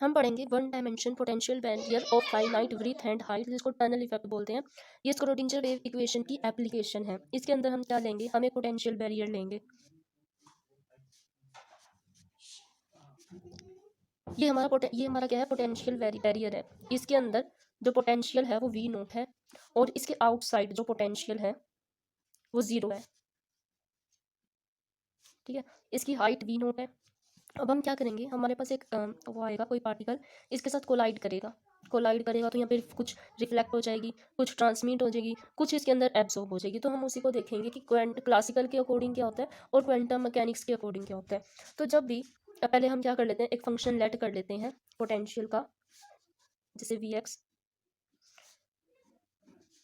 हम पढ़ेंगे one dimension potential barrier of finite width and height, जिसको टनल इफेक्ट बोलते हैं। ये स्क्रोडिंजर वेव इक्वेशन की एप्लीकेशन है। इसके अंदर हम क्या लेंगे, हम एक पोटेंशियल बैरियर लेंगे। ये हमारा क्या है, पोटेंशियल बैरियर है। इसके अंदर जो पोटेंशियल है वो वी नोट है, और इसके आउटसाइड जो पोटेंशियल है वो जीरो है। ठीक है, इसकी हाइट वी नोट है। अब हम क्या करेंगे, हमारे पास एक वो आएगा, कोई पार्टिकल इसके साथ कोलाइड करेगा तो यहाँ पे कुछ रिफ्लेक्ट हो जाएगी, कुछ ट्रांसमिट हो जाएगी, कुछ इसके अंदर एब्जॉर्ब हो जाएगी। तो हम उसी को देखेंगे कि क्लासिकल के अकॉर्डिंग क्या होता है और क्वांटम मैकेनिक्स के अकॉर्डिंग क्या होता है। तो जब भी पहले हम क्या कर लेते हैं, एक फंक्शन लेट कर लेते हैं पोटेंशियल का, जैसे वी एक्स।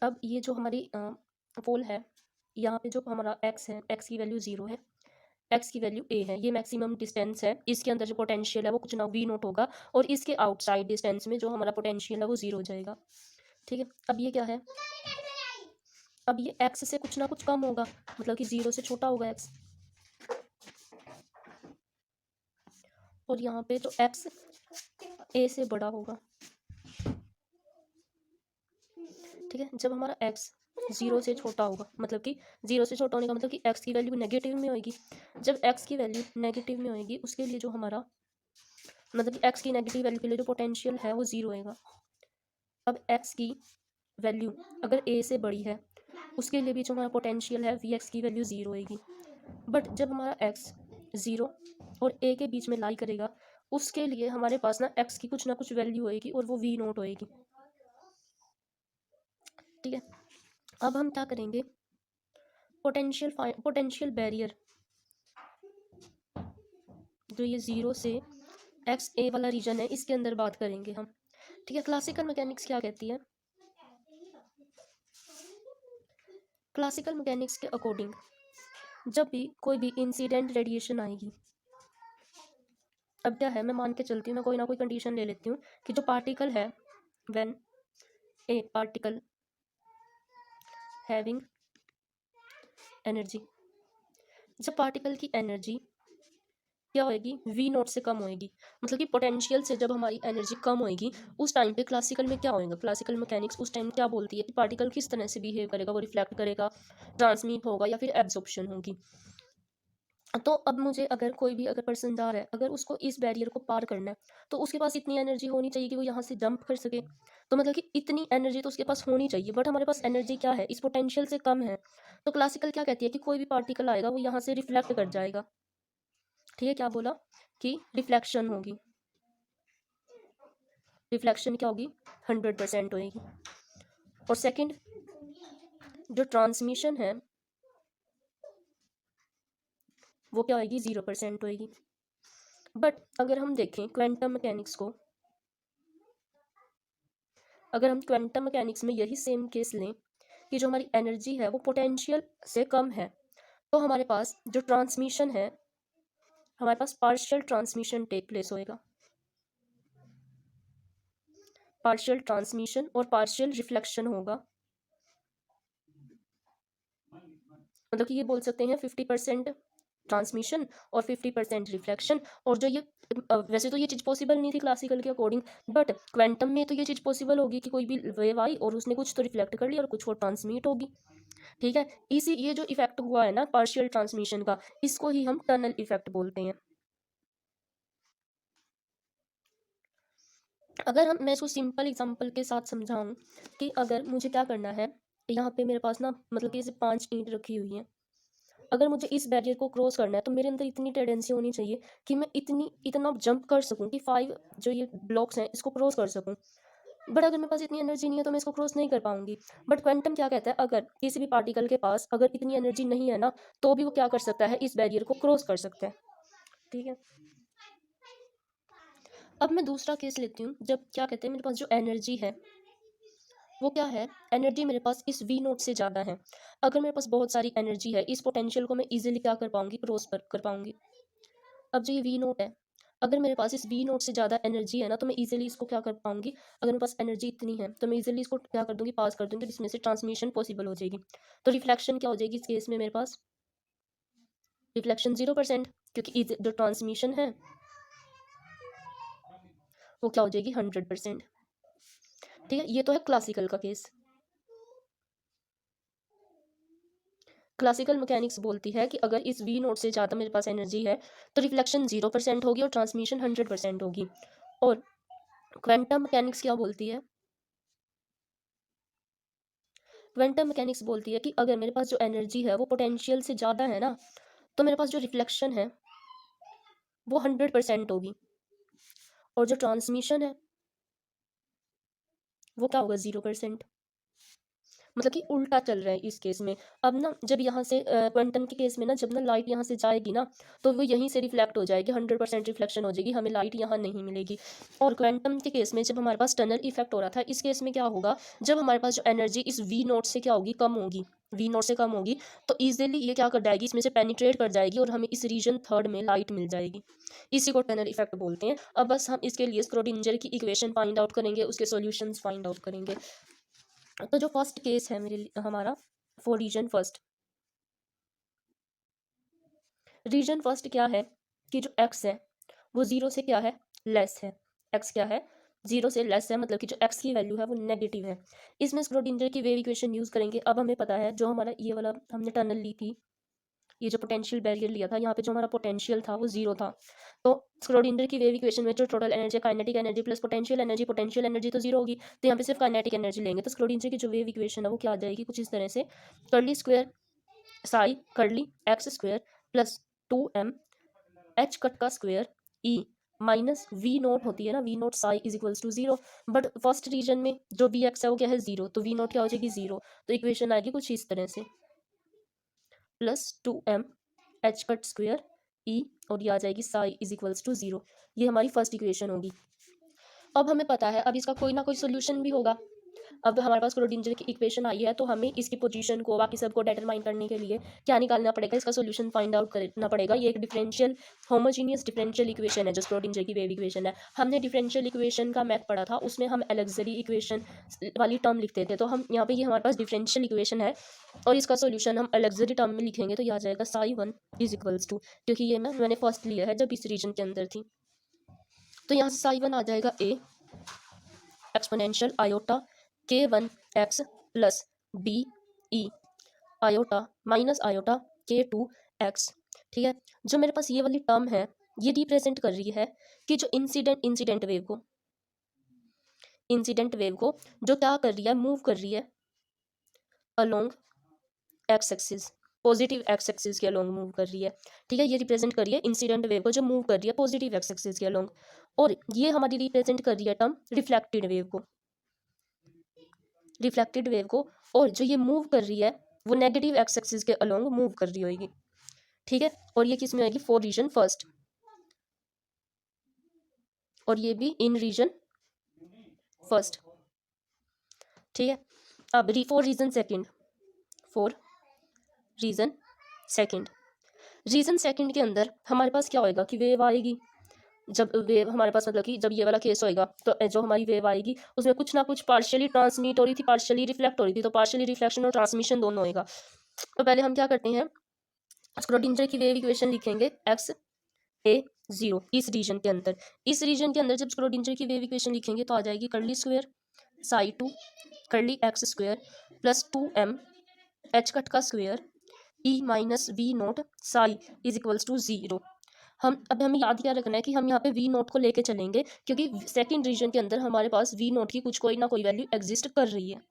अब ये जो हमारी पोल है, यहाँ पे जो हमारा एक्स है, एक्स की वैल्यू जीरो है, एक्स की वैल्यू ए है, ये मैक्सिमम डिस्टेंस है। इसके अंदर जो पोटेंशियल है वो कुछ ना वी नोट होगा, और इसके आउटसाइड डिस्टेंस में जो हमारा पोटेंशियल है वो जीरो हो जाएगा। ठीक है, अब ये क्या है, अब ये एक्स से कुछ ना कुछ कम होगा, मतलब कि जीरो से छोटा होगा एक्स, और यहाँ पे तो एक्स ए से बड़ा होगा। ठीक है, जब हमारा एक्स जीरो से छोटा होगा, मतलब कि जीरो से छोटा होने का मतलब कि एक्स की वैल्यू नेगेटिव में होगी। जब एक्स की वैल्यू नेगेटिव में होगी, उसके लिए जो हमारा मतलब कि एक्स की नेगेटिव वैल्यू के लिए जो पोटेंशियल है वो जीरो होएगा। अब एक्स की वैल्यू अगर ए से बड़ी है, उसके लिए भी जो हमारा पोटेंशियल है वी एक्स की वैल्यू जीरो होएगी। बट जब हमारा एक्स जीरो और ए के बीच में लाई करेगा, उसके लिए हमारे पास ना एक्स की कुछ ना कुछ वैल्यू होएगी, और वो वी नोट होएगी। ठीक है, अब हम क्या करेंगे, पोटेंशियल बैरियर जो ये जीरो से एक्स ए वाला रीजन है, इसके अंदर बात करेंगे हम। ठीक है, क्लासिकल मैकेनिक्स क्या कहती है, क्लासिकल मैकेनिक्स के अकॉर्डिंग जब भी कोई भी इंसिडेंट रेडिएशन आएगी, अब क्या है, मैं मान के चलती हूँ, मैं कोई ना कोई कंडीशन ले लेती हूँ कि जो पार्टिकल है, when A particle having energy, जब पार्टिकल की एनर्जी क्या होएगी, वी नोट से कम होएगी, मतलब कि पोटेंशियल से जब हमारी एनर्जी कम होएगी, उस टाइम पे क्लासिकल में क्या होएगा, क्लासिकल मैकेनिक्स उस टाइम क्या बोलती है कि पार्टिकल किस तरह से बिहेव करेगा, वो रिफ्लेक्ट करेगा, ट्रांसमिट होगा, या फिर एब्जॉर्प्शन होगी। तो अब मुझे अगर कोई भी अगर पर्सन जा रहा है, अगर उसको इस बैरियर को पार करना है, तो उसके पास इतनी एनर्जी होनी चाहिए कि वो यहाँ से जंप कर सके। तो मतलब कि इतनी एनर्जी तो उसके पास होनी चाहिए, बट हमारे पास एनर्जी क्या है, इस पोटेंशियल से कम है। तो क्लासिकल क्या कहती है कि कोई भी पार्टिकल आएगा वो यहाँ से रिफ्लेक्ट कर जाएगा। ठीक है, क्या बोला कि रिफ्लेक्शन होगी, रिफ्लेक्शन क्या होगी, 100% होगी। और सेकंड, जो ट्रांसमिशन है वो क्या होगी, 0% होगी। बट अगर हम देखें क्वांटम मैकेनिक्स को, अगर हम क्वांटम मैकेनिक्स में यही सेम केस लें कि जो हमारी एनर्जी है वो पोटेंशियल से कम है, तो हमारे पास जो ट्रांसमिशन है, हमारे पास पार्शियल ट्रांसमिशन टेक प्लेस होएगा, पार्शियल ट्रांसमिशन और पार्शियल रिफ्लेक्शन होगा। मतलब कि ये बोल सकते हैं 50% ट्रांसमिशन और 50% रिफ्लेक्शन। और जो ये वैसे तो ये चीज़ पॉसिबल नहीं थी क्लासिकल के अकॉर्डिंग, बट क्वांटम में तो ये चीज़ पॉसिबल होगी कि कोई भी वेव आई और उसने कुछ तो रिफ्लेक्ट कर लिया और कुछ वो ट्रांसमिट होगी। ठीक है, इसी ये जो इफेक्ट हुआ है ना पार्शियल ट्रांसमिशन का, इसको ही हम टनल इफेक्ट बोलते हैं। अगर मैं इसको सिंपल एग्जांपल के साथ समझाऊं कि अगर मुझे क्या करना है, यहाँ पे मेरे पास ना मतलब कि जैसे 5 ईंट रखी हुई है, अगर मुझे इस बैरियर को क्रॉस करना है तो मेरे अंदर इतनी टेंडेंसी होनी चाहिए कि मैं इतना जंप कर सकूं कि 5 जो ये ब्लॉक्स हैं इसको क्रॉस कर सकूं। बट अगर मेरे पास इतनी एनर्जी नहीं है तो मैं इसको क्रॉस नहीं कर पाऊंगी। बट क्वांटम क्या कहता है, अगर किसी भी पार्टिकल के पास अगर इतनी एनर्जी नहीं है ना, तो भी वो क्या कर सकता है, इस बैरियर को क्रॉस कर सकता है। ठीक है, अब मैं दूसरा केस लेती हूँ, जब क्या कहते हैं मेरे पास जो एनर्जी है वो क्या है, एनर्जी मेरे पास इस वी नोट से ज़्यादा है। अगर मेरे पास बहुत सारी एनर्जी है, इस पोटेंशियल को मैं इजीली क्या कर पाऊंगी, क्रॉस कर पाऊंगी। अब जो ये वी नोट है, अगर मेरे पास इस वी नोट से ज़्यादा एनर्जी है ना, तो मैं इजीली इसको क्या कर पाऊंगी, अगर मेरे पास एनर्जी इतनी है तो मैं इजीली इसको क्या कर दूंगी, पास कर दूंगी, जिसमें से ट्रांसमिशन पॉसिबल हो जाएगी। तो रिफ्लेक्शन क्या हो जाएगी इस केस में, मेरे पास रिफ्लेक्शन 0%, क्योंकि जो ट्रांसमिशन है वो क्या हो जाएगी 100%। ठीक है, ये तो है क्लासिकल का केस। क्लासिकल मैकेनिक्स बोलती है कि अगर इस वी नोट से ज़्यादा मेरे पास एनर्जी है तो रिफ्लेक्शन 0% होगी और ट्रांसमिशन 100% होगी। और क्वांटम मैकेनिक्स क्या बोलती है? क्वांटम मैकेनिक्स बोलती है कि अगर मेरे पास जो एनर्जी है वो पोटेंशियल से ज़्यादा है ना, तो मेरे पास जो रिफ्लेक्शन है वो 100% होगी और जो ट्रांसमिशन है वो क्या होगा 0%। मतलब कि उल्टा चल रहा है इस केस में। अब ना जब यहाँ से क्वांटम के केस में ना, जब ना लाइट यहाँ से जाएगी ना तो वो यहीं से रिफ्लेक्ट हो जाएगी, 100% रिफ्लेक्शन हो जाएगी, हमें लाइट यहाँ नहीं मिलेगी। और क्वांटम के केस में जब हमारे पास टनल इफेक्ट हो रहा था, इस केस में क्या होगा, जब हमारे पास जो एनर्जी इस वी नोट से क्या होगी, कम होगी, वी नोट से कम होगी, तो ईजिली ये क्या कर जाएगी, इसमें से पेनिट्रेट कर जाएगी और हमें इस रीजन थर्ड में लाइट मिल जाएगी। इसी को टनल इफेक्ट बोलते हैं। अब बस हम इसके लिए स्क्रोडिंजर की इक्वेशन फाइंड आउट करेंगे, उसके सॉल्यूशंस फाइंड आउट करेंगे। तो जो फर्स्ट केस है हमारा for region first, region first क्या है कि जो एक्स है वो जीरो से क्या है, लेस है। एक्स क्या है, जीरो से लेस है, मतलब कि जो एक्स की वैल्यू है वो नेगेटिव है। इसमें स्क्रोडिंजर की वेव इक्वेशन यूज करेंगे। अब हमें पता है जो हमारा ये वाला हमने टनल ली थी, ये जो पोटेंशियल बैरियर लिया था, यहाँ पे जो हमारा पोटेंशियल था वो जीरो था। तो स्क्रोडिंजर की वेव इक्वेशन में जो total energy, kinetic energy plus potential energy तो जीरो होगी, तो यहाँ पे सिर्फ काइनेटिक एनर्जी लेंगे। तो स्क्रोडिंजर की जो वेव इक्वेशन है वो क्या आ जाएगी, कुछ इस तरह से, curly square psi curly x square plus 2m H cut का square E minus V naught होती है ना, V naught psi is equals to zero. But first region में जो वी एक्स है वो क्या है, जीरो, तो वी नोट क्या हो जाएगी, जीरो। तो इक्वेशन आएगी कुछ इस तरह से, plus 2m H cut square E और ये आ जाएगी psi is equals to zero. ये हमारी फर्स्ट इक्वेशन होगी। अब हमें पता है अब इसका कोई ना कोई सोल्यूशन भी होगा। अब हमारे पास स्क्रोडिंजर की इक्वेशन आई है, तो हमें इसकी पोजीशन को, बाकी सबको डिटरमाइन करने के लिए क्या निकालना पड़ेगा, इसका सोल्यूशन फाइंड आउट करना पड़ेगा। ये एक डिफरेंशियल होमोजीनियस डिफरेंशियल इक्वेशन है जो स्क्रोडिंजर की वेव इक्वेशन है। हमने डिफरेंशियल इक्वेशन का मैथ पढ़ा था, उसमें हम एलेक्जेरी इक्वेशन वाली टर्म लिखते थे। तो हम यहाँ पे ये हमारे पास डिफरेंशियल इक्वेशन है और इसका सोल्यूशन हम एलेक्जेरी टर्म में लिखेंगे, तो यह आ जाएगा psi one is equals to, क्योंकि ये मैंने फर्स्ट लिया है जब इस रीजन के अंदर थी। तो यहाँ से साई वन आ जाएगा a exponential iota k one x plus b e iota minus iota k two x. ठीक है, जो मेरे पास ये वाली टर्म है ये रिप्रेजेंट कर रही है कि जो इंसिडेंट वेव को जो क्या कर रही है, मूव कर रही है along x axis, positive x axis के अलोंग मूव कर रही है। ठीक है, ये रिप्रेजेंट कर रही है इंसिडेंट वेव को जो मूव कर रही है पॉजिटिव एक्स एक्सिस के अलोंग। और ये हमारी रिप्रेजेंट कर रही है टर्म रिफ्लेक्टेड वेव को, और जो ये मूव कर रही है वो नेगेटिव एक्स एक्सिस के अलोंग मूव कर रही होगी। ठीक है, और ये किस में आएगी, फॉर रीजन फर्स्ट, और ये भी इन रीजन फर्स्ट। ठीक है, अब फॉर रीजन सेकंड के अंदर हमारे पास क्या होएगा कि वेव आएगी। जब वेव हमारे पास, मतलब कि जब ये वाला केस होएगा तो जो हमारी वेव आएगी उसमें कुछ ना कुछ पार्शियली ट्रांसमिट हो रही थी, पार्शियली रिफ्लेक्ट हो रही थी, तो पार्शियली रिफ्लेक्शन और ट्रांसमिशन दोनों होएगा। तो पहले हम क्या करते हैं, स्क्रोडिंजर की वेव इक्वेशन लिखेंगे एक्स ए जीरो इस रीजन के अंदर जब स्क्रोडिंजर की वेव इक्वेशन लिखेंगे तो आ जाएगी curly square psi two curly x square plus 2m H cut का square E minus V naught psi is equals to zero. हमें याद क्या रखना है कि हम यहाँ पे वी नोट को लेके चलेंगे, क्योंकि सेकंड रीजन के अंदर हमारे पास वी नोट की कोई ना कोई वैल्यू एग्जिस्ट कर रही है।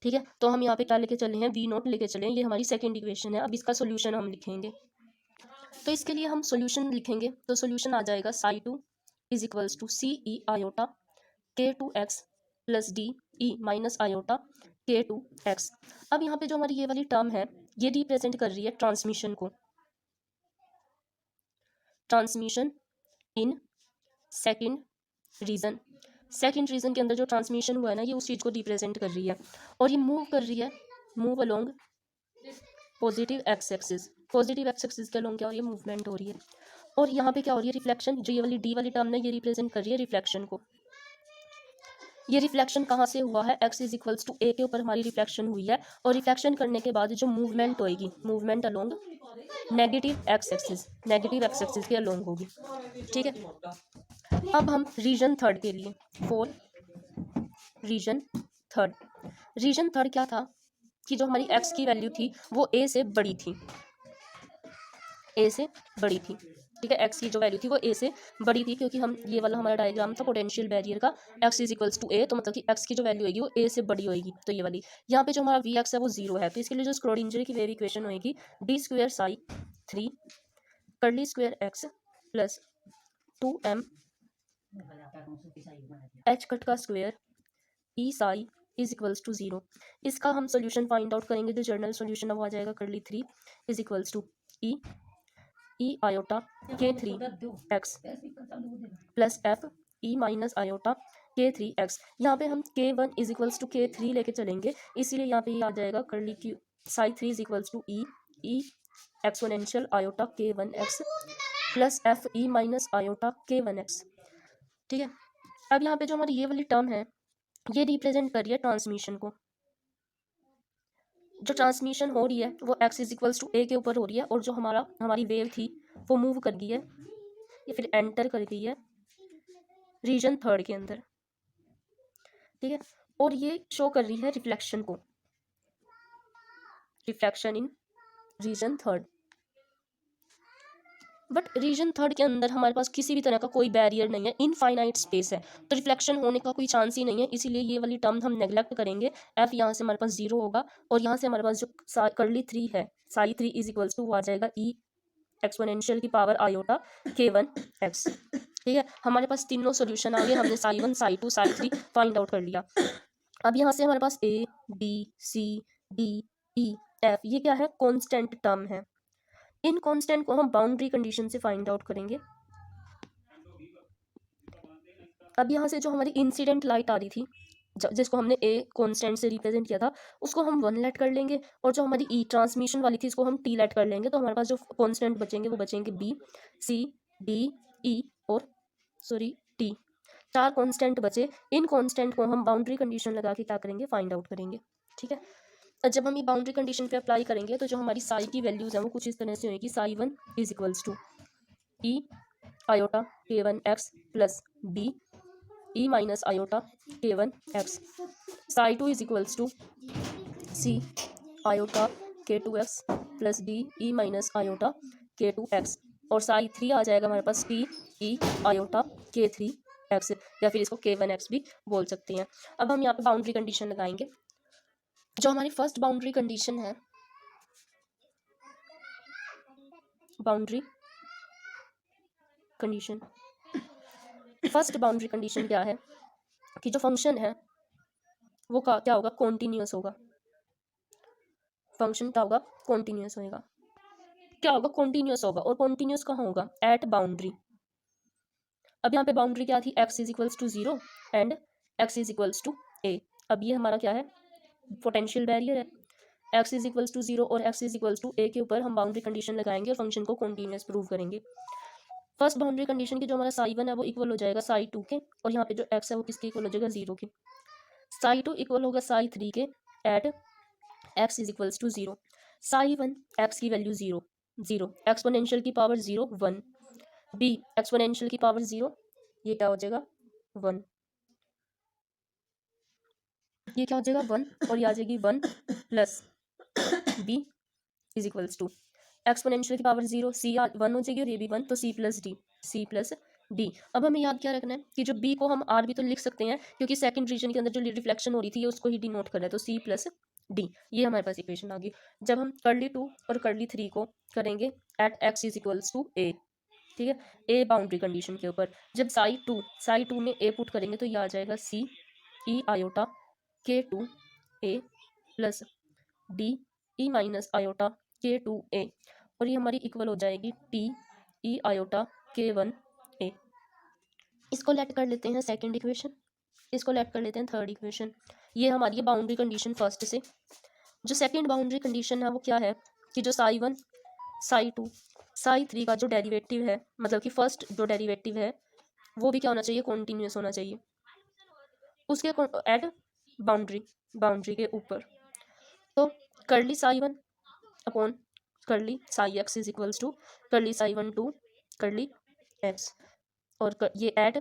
ठीक है, तो हम यहाँ पे क्या लेके चले हैं, वी नोट लेके चले हैं। ये हमारी सेकंड इक्वेशन है। अब इसका सोल्यूशन हम लिखेंगे, तो इसके लिए हम सोल्यूशन लिखेंगे, तो सोल्यूशन आ जाएगा psi two is equals to C e iota k two x plus D e minus iota k two x. अब यहाँ पे जो हमारी ये वाली टर्म है ये रिप्रेजेंट कर रही है ट्रांसमिशन को, ट्रांसमिशन इन सेकंड रीजन के अंदर जो ट्रांसमिशन हुआ है ना, ये उस चीज़ को रिप्रेजेंट कर रही है। और ये मूव कर रही है, move along positive x axis के अलोंग क्या हो रही है, मूवमेंट हो रही है। और यहाँ पे क्या हो रही है, रिफ्लेक्शन, जो ये वाली डी वाली टर्म है ये रिप्रेजेंट कर रही है रिफ्लेक्शन को। ये रिफ्लेक्शन कहाँ से हुआ है, x is equals to A के ऊपर हमारी रिफ्लेक्शन हुई है, और रिफ्लेक्शन करने के बाद जो मूवमेंट होएगी, movement along negative x axis के अलोंग होगी। ठीक है, अब हम रीजन थर्ड के लिए for region third, region third क्या था कि जो हमारी एक्स की वैल्यू थी वो ए से बड़ी थी, ए से बड़ी थी, ठीक है। एक्स की जो वैल्यू थी वो ए से बड़ी थी, क्योंकि हम ये वाला हमारा डायग्राम था पोटेंशियल बैरियर का, एक्स इज इक्वल्स टू ए, तो मतलब कि एक्स की जो वैल्यू होगी वो ए से बड़ी होगी, तो ये वाली। यहाँ पे जो हमारा वी एक्स है वो जीरो है, तो इसके लिए जो स्क्रोडिंजर की वेव इक्वेशन होगी d square psi 3 curly square x plus 2m H cut का square E psi is equals to zero. इसका हम सोल्यूशन फाइंड आउट करेंगे, जो जर्नल सोल्यूशन है वो आ जाएगा curly 3 is equals to e iota k 3x plus f e minus iota k 3x। यहाँ पे हम k1 is equals to k3 लेके चलेंगे, इसीलिए यहाँ पे ये आ जाएगा curly q psi 3 is equals to e exponential iota k1x plus f e minus iota k1x, ठीक है। अब यहाँ पे जो हमारी ये वाली टर्म है ये रिप्रेजेंट कर रही है ट्रांसमिशन को, जो ट्रांसमिशन हो रही है वो x is equals to A के ऊपर हो रही है, और जो हमारी वेव थी वो मूव कर गई है, या फिर एंटर कर गई है रीजन थर्ड के अंदर, ठीक है। और ये शो कर रही है रिफ्लेक्शन को, reflection in region third. But region third के अंदर हमारे पास किसी भी तरह का कोई बैरियर नहीं है, इनफाइनाइट स्पेस है, तो रिफ्लेक्शन होने का कोई चांस ही नहीं है, इसीलिए ये वाली टर्म हम नेग्लेक्ट करेंगे। एफ यहाँ से हमारे पास जीरो होगा, और यहाँ से हमारे पास जो कर्ली 3 है साई 3 इज इक्वल्स टू आ जाएगा ई एक्सपोनेंशियल की पावर आयोटा k1x, ठीक है। हमारे पास तीनों सोल्यूशन आ गए, हमने psi 1 psi 2 psi 3 find out कर लिया। अब यहाँ से हमारे पास A B C D E F ये क्या है, कांस्टेंट टर्म है। इन कांस्टेंट को हम बाउंड्री कंडीशन से फाइंड आउट करेंगे। अब यहाँ से जो हमारी इंसिडेंट लाइट आ रही थी जिसको हमने ए कांस्टेंट से रिप्रेजेंट किया था उसको हम 1 लेट कर लेंगे, और जो हमारी ई ट्रांसमिशन वाली थी इसको हम टी लेट कर लेंगे, तो हमारे पास जो कांस्टेंट बचेंगे वो बचेंगे बी सी डी ई और टी, 4 कांस्टेंट बचे। इन कांस्टेंट को हम बाउंड्री कंडीशन लगा के क्या करेंगे, फाइंड आउट करेंगे, ठीक है। जब हम ये बाउंड्री कंडीशन पे अप्लाई करेंगे तो जो हमारी साई की वैल्यूज हैं वो कुछ इस तरह से होगी, psi 1 is equals to e iota k1x plus b e minus iota k1x, psi 2 is equals to c iota k2x plus D e minus iota k2x, और साई 3 आ जाएगा हमारे पास टी ई आयोटा k3x, या फिर इसको k1x भी बोल सकते हैं। अब हम यहाँ पे बाउंड्री कंडीशन लगाएंगे। जो हमारी फर्स्ट बाउंड्री कंडीशन है, boundary condition, first boundary condition क्या है कि जो फंक्शन है वो क्या होगा, कॉन्टिन्यूस होगा। फंक्शन क्या होगा, कॉन्टिन्यूस होगा, क्या होगा, कॉन्टिन्यूस होगा, और कॉन्टिन्यूस कहाँ होगा, एट बाउंड्री। अब यहाँ पे बाउंड्री क्या थी, x is equals to 0 and x is equals to A. अब ये हमारा क्या है, पोटेंशियल बैरियर है, x इज इक्वल्स टू 0 और x is equals to A के ऊपर हम बाउंड्री कंडीशन लगाएंगे और फंक्शन को कॉन्टिन्यूस प्रूव करेंगे। फर्स्ट बाउंड्री कंडीशन की जो हमारा साई 1 है वो इक्वल हो जाएगा साई 2 के, और यहाँ पे जो x है वो किसके इक्वल हो जाएगा, 0 के। साई 2 इक्वल होगा साई 3 के at x is equals to 0। Psi 1 x की वैल्यू 0 एक्सपोनेंशियल की पावर 0 1, b एक्सपोनेंशियल की पावर 0, ये क्या हो जाएगा 1, ये क्या हो जाएगा 1, और ये आ जाएगी 1 plus b is equals to exponential की पावर 0, c 1 हो जाएगी और ये भी 1, तो c प्लस डी। अब हमें याद क्या रखना है कि जो b को हम r भी तो लिख सकते हैं, क्योंकि सेकंड रीजन के अंदर जो रिफ्लेक्शन हो रही थी उसको ही डिनोट कर रहा है, तो c प्लस डी, ये हमारे पास इक्वेशन आ गई। जब हम कर्ली 2 और कर्ली 3 को करेंगे at x is equals to A, ठीक है, ए बाउंड्री कंडीशन के ऊपर, जब साई 2 में ए पुट करेंगे तो ये आ जाएगा C e iota k2 A plus D e minus iota k2 A, और ये हमारी इक्वल हो जाएगी टी ई आयोटा k1 ए। इसको लेट कर लेते हैं सेकंड इक्वेशन, इसको लेट कर लेते हैं थर्ड इक्वेशन। ये हमारी है बाउंड्री कंडीशन फर्स्ट से। जो सेकंड बाउंड्री कंडीशन है वो क्या है कि जो साई 1 साई 2 साई 3 का जो डेरिवेटिव है, मतलब कि फर्स्ट जो डेरिवेटिव है वो भी क्या होना चाहिए, कॉन्टिन्यूस होना चाहिए उसके एट बाउंड्री के ऊपर। तो curly psi 1 upon curly psi x is equals to curly psi 1 to curly x, और ये at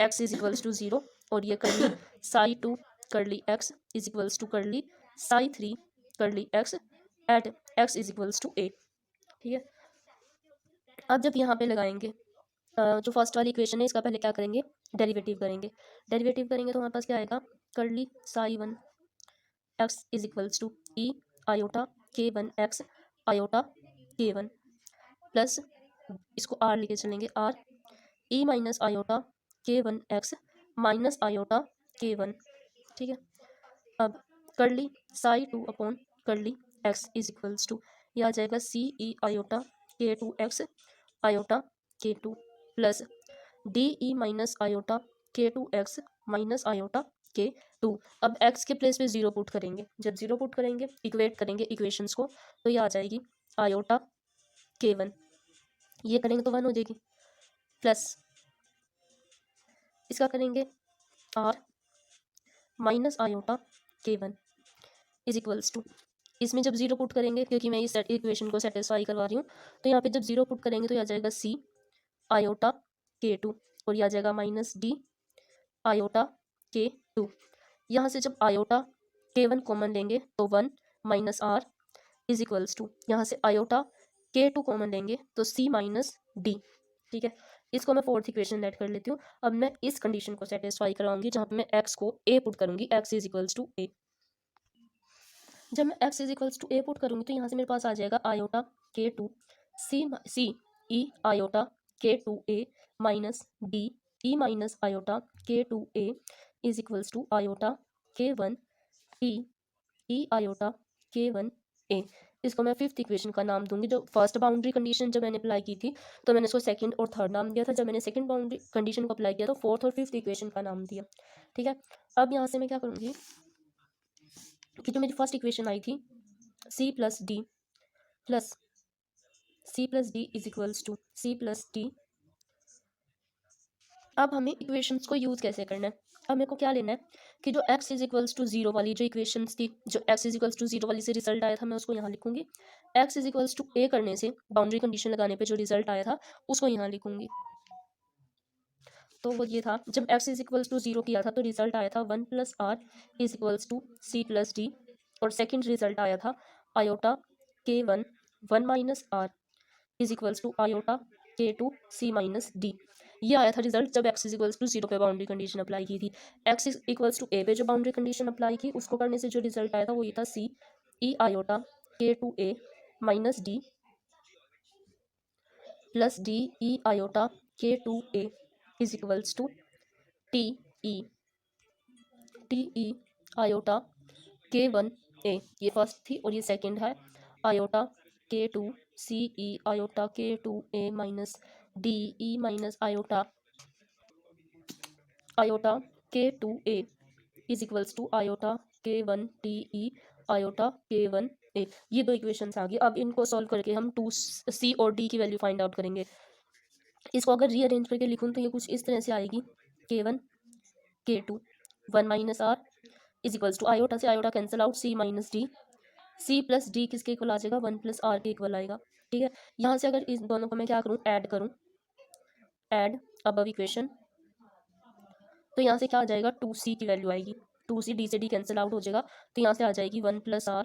x is equals to 0 और ये करली साई 2 करली एक्स इज इक्वल्स टू करली psi 3 curly x at x is equals to A. ठीक है, अब जब यहाँ पे लगाएंगे जो फर्स्ट वाली इक्वेशन है इसका पहले क्या करेंगे, डेरिवेटिव करेंगे। डेरिवेटिव करेंगे तो हमारे पास क्या आएगा, curly psi 1 x is equals to e iota k 1 x iota k 1 plus इसको आर लेके चलेंगे, R E minus iota k 1 x minus iota k 1। ठीक है, अब करली साई 2 अपॉन करली एक्स इज इक्वल्स टू ये आ जाएगा C e iota k 2 x iota k 2 plus D e minus iota k 2 x minus iota k 2। अब x के प्लेस पे 0 पुट करेंगे, जब 0 पुट करेंगे इक्वेट करेंगे इक्वेशंस को तो ये आ जाएगी आयोटा के 1, ये करेंगे तो 1 हो जाएगी, प्लस इसका करेंगे r minus iota k 1 is equals to, इसमें जब 0 पुट करेंगे क्योंकि मैं इस इक्वेशन को सेटिस्फाई करवा रही हूँ तो यहाँ पे जब 0 पुट करेंगे तो ये आ जाएगा c आयोटा के 2 और ये आ जाएगा माइनस d आयोटा के 2। यहाँ से जब आयोटा के 1 कॉमन लेंगे तो 1 minus r is equals to, यहाँ से आयोटा के 2 कॉमन लेंगे तो c माइनस d। ठीक है, इसको मैं फोर्थ इक्वेशन लेट कर लेती हूँ। अब मैं इस कंडीशन को सेटिस्फाई कराऊंगी जहाँ पे मैं x को a पुट करूंगी, x is equals to a। जब मैं x is equals to a put करूंगी तो यहाँ से मेरे पास आ जाएगा iota k 2 c E iota k 2 a minus d e minus iota k 2 a is equals to iota k 1 t E iota k 1 a। इसको मैं फिफ्थ इक्वेशन का नाम दूंगी। जो फर्स्ट बाउंड्री कंडीशन जब मैंने अप्लाई की थी तो मैंने इसको सेकंड और थर्ड नाम दिया था, जब मैंने सेकंड बाउंड्री कंडीशन को अप्लाई किया तो फोर्थ और फिफ्थ इक्वेशन का नाम दिया। ठीक है, अब यहाँ से मैं क्या करूँगी कि जो मेरी फर्स्ट इक्वेशन आई थी c plus d is equals to c plus d. अब हमें इक्वेशंस को यूज़ कैसे करना है, अब मेरे को क्या लेना है कि जो x इज इक्वल्स टू 0 वाली जो इक्वेशंस थी, जो x इज इक्वल्स टू 0 वाली से रिजल्ट आया था मैं उसको यहाँ लिखूंगी, x is equals to a करने से बाउंड्री कंडीशन लगाने पे जो रिजल्ट आया था उसको यहाँ लिखूंगी। तो वो ये था, जब x इज इक्वल्स टू 0 किया था तो रिजल्ट आया था 1 plus r is equals to c plus d, और सेकेंड रिजल्ट आया था iota k 1 minus are is equals to iota k 2 c minus D. ये आया था रिजल्ट जब x इज इक्वल्स टू 0 पे बाउंड्री कंडीशन अप्लाई की थी। x is equals to a पे जो बाउंड्री कंडीशन अप्लाई की उसको करने से जो रिजल्ट आया था वो ये था c E iota k 2 a minus d plus D e iota k 2 a is equals to t e iota k 1 a। ये फर्स्ट थी और ये सेकंड है iota k 2 c E iota k 2 a minus d e minus iota k 2 a is equals to iota k 1 T e iota k 1 a। ये दो equations आ गई। अब इनको सॉल्व करके हम 2c और d की वैल्यू फाइंड आउट करेंगे। इसको अगर रीअरेंज करके लिखूँ तो ये कुछ इस तरह से आएगी, के 1 के 2 1 minus are is equals to iota से iota cancel out c minus D, c plus D किसके इक्वल आ जाएगा 1 प्लस आर के इक्वल आएगा। ठीक है, यहाँ से अगर इस दोनों को मैं क्या करूँ ऐड करूँ, ऐड अबव इक्वेशन, तो यहाँ से क्या आ जाएगा 2c की वैल्यू आएगी, 2c डी से डी कैंसिल आउट हो जाएगा तो यहाँ से आ जाएगी 1 प्लस आर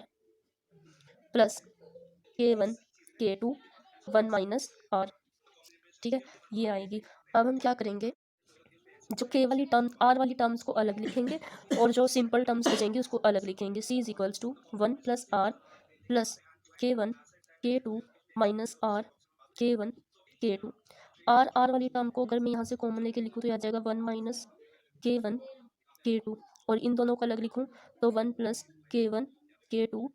प्लस के 1 के 2 1 माइनस आर। ठीक है, ये आएगी। अब हम क्या करेंगे, जो के वाली टर्म आर वाली टर्म्स को अलग लिखेंगे और जो सिंपल टर्म्स बचेंगे उसको अलग लिखेंगे। c is equals to 1 plus r plus k 1 के 2 माइनस आर के 1 के 2। आर वाली टर्म को अगर मैं यहाँ से कॉमन लेके लिखूँ तो यह आ जाएगा 1 माइनस के 1 के 2, और इन दोनों को अलग लिखूँ तो 1 प्लस के 1 के 2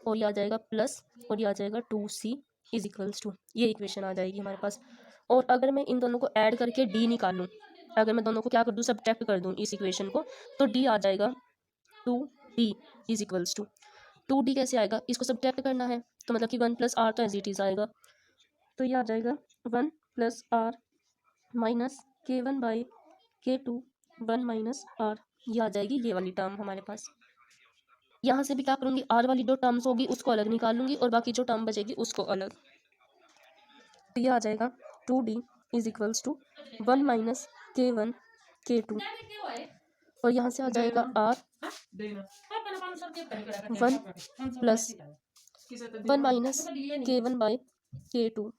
और यह आ जाएगा प्लस और यह आ जाएगा 2c इज इक्वल्स टू, ये इक्वेशन आ जाएगी हमारे पास। और अगर मैं इन दोनों को ऐड करके d निकालूँ, अगर मैं दोनों को क्या कर दूँ सब्ट्रैक्ट कर दूँ इस इक्वेशन को, तो d आ जाएगा 2d is equals to 2d। कैसे आएगा, इसको सब्ट्रैक्ट करना है तो मतलब कि 1 प्लस आर तो एज इट इज आएगा, तो ये आ जाएगा 1 प्लस आर माइनस के 1 बाई के 2 1 माइनस आर, ये आ जाएगी ये वाली टर्म हमारे पास। यहाँ से भी क्या करूँगी, आर वाली जो टर्म्स होगी उसको अलग निकालूंगी और बाकी जो टर्म बचेगी उसको अलग, तो ये आ जाएगा 2d is equals to 1 minus K1 K2, और यहाँ से आ जाएगा R 1 plus 1 minus K1 by K2।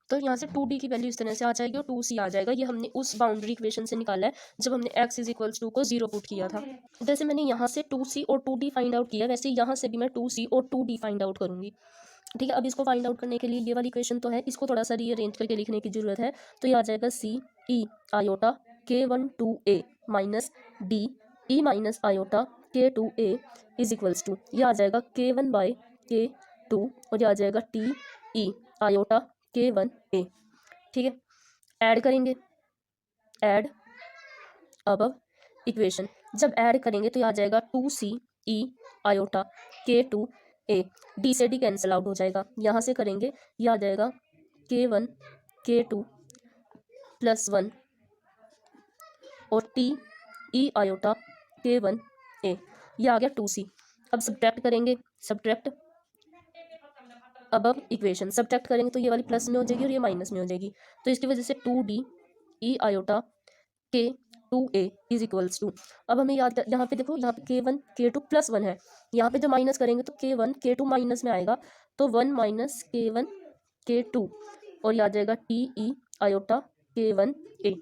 तो यहाँ से 2D की वैल्यू इस तरह से आ जाएगी और 2C आ जाएगा। ये हमने उस बाउंड्री इक्वेशन से निकाला है जब हमने x इज इक्वल्स टू को 0 पुट किया था। जैसे मैंने यहाँ से 2C और 2D फाइंड आउट किया, वैसे यहाँ से भी मैं 2C और 2D फाइंड आउट करूँगी। ठीक है, अब इसको फाइंड आउट करने के लिए ये वाली इक्वेशन तो है, इसको थोड़ा सा रीअरेंज करके लिखने की जरूरत है। तो ये आ जाएगा C E iota K1 2A minus D E minus iota K2A is equals to, ये आ जाएगा K1 बाई K2 और ये आ जाएगा T E आयोटा K1A। ठीक है, ऐड करेंगे, ऐड अब इक्वेशन जब ऐड करेंगे तो ये आ जाएगा 2C E iota K2A, D से D कैंसिल आउट हो जाएगा, यहाँ से करेंगे ये आ जाएगा K1 K2 प्लस 1 और T E आयोटा K1A, ये आ गया 2C। अब सब्ट्रैक्ट करेंगे, सब्ट्रैक्ट अब इक्वेशन सब्ट्रैक्ट करेंगे तो ये वाली प्लस में हो जाएगी और ये माइनस में हो जाएगी, तो इसकी वजह से 2D E iota K2A is equals to, अब हमें याद यहाँ पे देखो, यहाँ पे K1 K2 प्लस 1 है, यहाँ पे जब माइनस करेंगे तो K1 K2 माइनस में आएगा, तो 1 माइनस K1 K2 और ये आ जाएगा TE आयोटा K1A।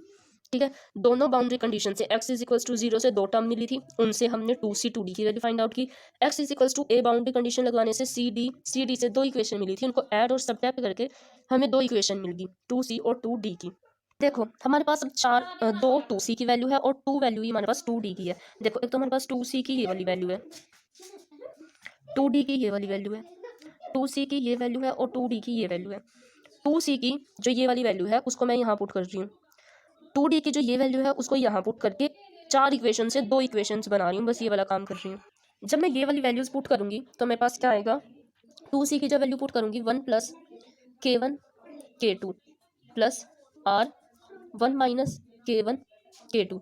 ठीक है, दोनों बाउंड्री कंडीशन से x इज इक्वल्स टू 0 से दो टर्म मिली थी, उनसे हमने 2C 2D की वैल्यू फाइंड आउट की। x is equals to a boundary condition लगवाने से CD से दो इक्वेशन मिली थी, उनको ऐड और सब्ट्रैक्ट करके हमें दो इक्वेशन मिल गई 2C और 2D की। देखो हमारे पास अब दो 2C की वैल्यू है और 2 वैल्यू ही हमारे पास 2D की है। देखो एक तो हमारे पास 2C की ये वाली वैल्यू है, 2D की ये वाली वैल्यू है, 2C की ये वैल्यू है और 2D की ये वैल्यू है। 2C की जो ये वाली वैल्यू है उसको मैं यहाँ पुट कर रही हूँ, 2D की जो ये वैल्यू है उसको यहाँ पुट करके चार इक्वेशन से दो इक्वेशंस बना रही हूँ, बस ये वाला काम कर रही हूँ। जब मैं ये वाली वैल्यूज पुट करूँगी तो मेरे पास क्या आएगा, 2C की जो वैल्यू पुट करूँगी 1 plus K1 K2 plus R 1 minus K1 K2,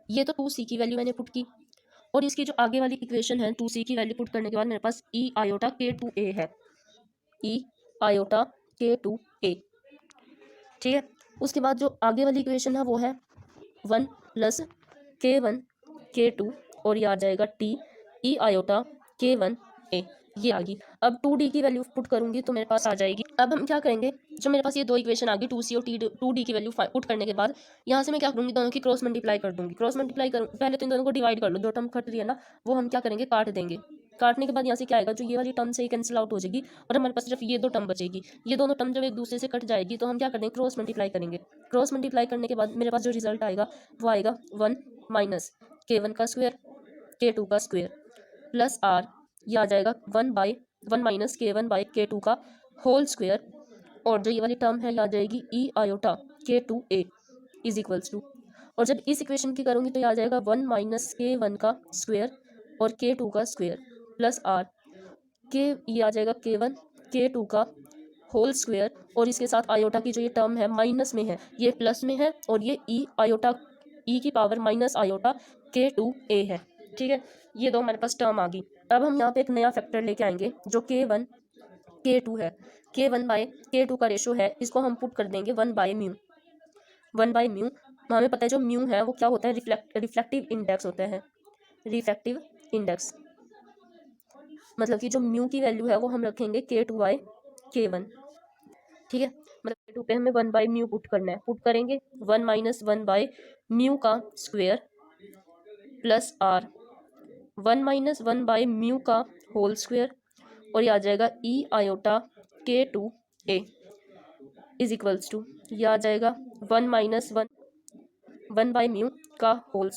ये तो 2C की वैल्यू मैंने पुट की। और इसकी जो आगे वाली इक्वेशन है 2C की वैल्यू पुट करने के बाद मेरे पास E आयोटा K2A है, E आयोटा K2A। ठीक है, उसके बाद जो आगे वाली इक्वेशन है वो है 1 प्लस K1 K2 और ये आ जाएगा T E आयोटा K1A, ये आ गई। अब 2D की वैल्यू पुट करूंगी तो मेरे पास आ जाएगी। अब हम क्या करेंगे, जो मेरे पास ये दो इक्वेशन आ गई 2C और 2D की वैल्यू पुट करने के बाद यहाँ से मैं क्या करूँगी, दोनों की क्रॉस मल्टीप्लाई कर दूंगी। क्रॉस मल्टीप्लाई करूँ पहले तो इन दोनों को डिवाइड कर लो, दो टर्म कट रही है ना, वो हम क्या करेंगे काट देंगे। काटने के बाद यहाँ से क्या आएगा, जो ये वाली टर्म से कैंसिल आउट हो जाएगी और हमारे पास सिर्फ ये दो टर्म बचेगी। ये दोनों टर्म जब एक दूसरे से कट जाएगी तो हम क्या करेंगे, क्रॉस मल्टीप्लाई करेंगे। क्रॉस मल्टीप्लाई करने के बाद मेरे पास जो रिजल्ट आएगा वो आएगा 1 माइनस K1 का स्क्वायर K2 का स्क्वायर प्लस R, ये आ जाएगा 1 माइनस K1 बाई K2 का होल स्क्वायर, और जो ये वाली टर्म है ये आ जाएगी E iota K2A is equals to, और जब इस इक्वेशन की करूँगी तो ये आ जाएगा 1 माइनस K1 का स्क्वायर और K2 का स्क्वायर प्लस R के, ये आ जाएगा K1 K2 का होल स्क्वायर, और इसके साथ आयोटा की जो ये टर्म है माइनस में है, ये प्लस में है, और ये E आयोटा E की पावर माइनस आयोटा K2A है। ठीक है, ये दो हमारे पास टर्म आ गई। अब हम यहाँ पे एक नया फैक्टर लेके आएंगे जो K1 K2 है, K1 बाई K2 का रेशो है, इसको हम पुट कर देंगे 1 बाई म्यू। 1 बाई म्यू, हमें पता है जो म्यू है वो क्या होता है, रिफ्लेक्टिव इंडेक्स होता है, रिफ्लेक्टिव इंडेक्स, मतलब कि जो म्यू की वैल्यू है वो हम रखेंगे K2 बाई K1। ठीक है, मतलब K2 पे हमें 1 बाई म्यू पुट करना है, पुट करेंगे 1 माइनस 1 बाई म्यू का square plus R 1 minus 1 by mu का होल स्क्वायर, और ये आ जाएगा E iota K2A is equals to, ये आ जाएगा 1 माइनस 1 बाई म्यू का होल